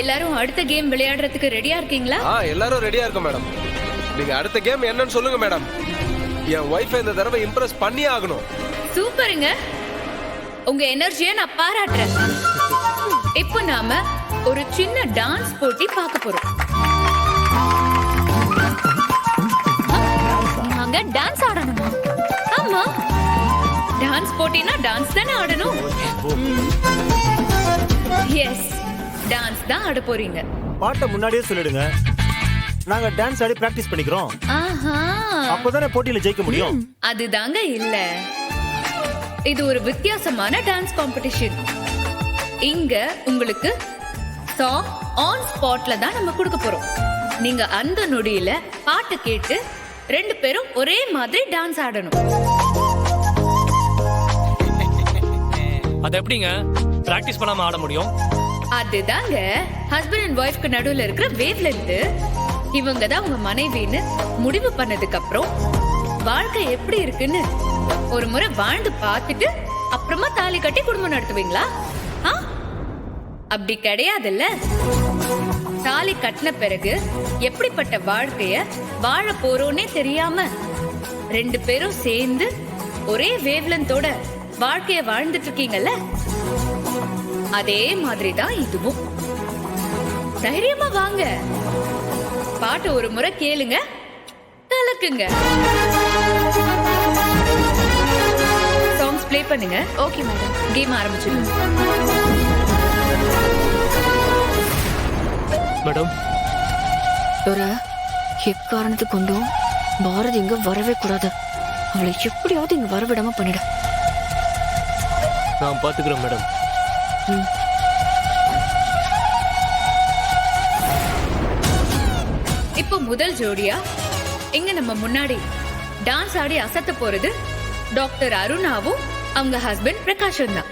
எல்லாரும் அடுத்த கேம் விளையாடுறதுக்கு ரெடியா இருக்கீங்களா? எல்லாரும் ரெடியா இருக்கோம் மேடம். நீங்க அடுத்த கேம் என்னன்னு சொல்லுங்க மேடம். என் ஒய்ஃபை இந்த தடவை இம்ப்ரெஸ் பண்ணியே ஆகணும். சூப்பருங்க. உங்க எனர்ஜியை நான் பாராட்டுறேன். இப்போ நாம ஒரு சின்ன டான்ஸ் போட்டி பார்க்க போறோம். நாங்க டான்ஸ் ஆடணுமா? ஆமா, டான்ஸ் போட்டினா டான்ஸ் தானே ஆடணும். எஸ், டான்ஸ் தான் ஆட போறீங்க. பாட்டை முன்னாடியே சொல்லிடுங்க, நாங்க டான்ஸ் ஆடி பிராக்டிஸ் பண்ணிக்கிறோம். ஆஹா, அப்பதானே போட்டியில ஜெயிக்க முடியும். அதுதாங்க இல்ல, இது ஒரு வித்தியாசமான டான்ஸ் காம்படிஷன். இங்க உங்களுக்கு சாங் ஆன் ஸ்பாட்ல தான் நம்ம கொடுக்க போறோம். நீங்க அந்த நொடியில பாட்டு கேட்டு 2 பேரும் ஒரே மாதிரி டான்ஸ் ஆடணும். அது எப்படிங்க பிராக்டிஸ் பண்ணாம ஆட முடியும்? அதுதாங்க ஹஸ்பண்ட் அண்ட் ஒய்ஃப்க்கு நடுவுல இருக்கிற வேவ் லென்த். இவங்க தான் உங்க மனைவின்னு முடிவு பண்ணதுக்கு அப்புறம் வாழ்க்கை எப்படி இருக்குன்னு ஒரு முறை வாழ்ந்து பார்த்துட்டு அப்புறமா தாலி கட்டி குடும்பம் நடத்துவீங்களா? அப்படி கிடையாதுல்ல. தாலி கட்டின பிறகு எப்படிப்பட்ட வாழ்க்கைய வாழ போறோன்னே தெரியாம 2 பேரும் சேர்ந்து ஒரே வேவ்லென்த்தோட வாழ்க்கைய வாழ்ந்துட்டு இருக்கீங்கல்ல, அதே மாதிரிதான் இதுவும். தைரியமா வாங்க, பாட்டு ஒரு முறை கேளுங்க, கலக்குங்க. சாங்ஸ் ப்ளே பண்ணுங்க. Okay madam. கேம் ஆரம்பிச்சிடுங்க. மேடம், எக்காரணத்து கொண்டும் பாரதி இங்க வரவே கூடாது. அவளை எப்படியாவது இங்க வரவிடாம பண்ணிட. நான் பாத்துக்கிறேன் மேடம். இப்போ முதல் ஜோடியா இங்க நம்ம முன்னாடி டான்ஸ் ஆடி அசத்த போறது டாக்டர் அருணாவும் அவங்க ஹஸ்பண்ட் பிரகாஷும் தான்.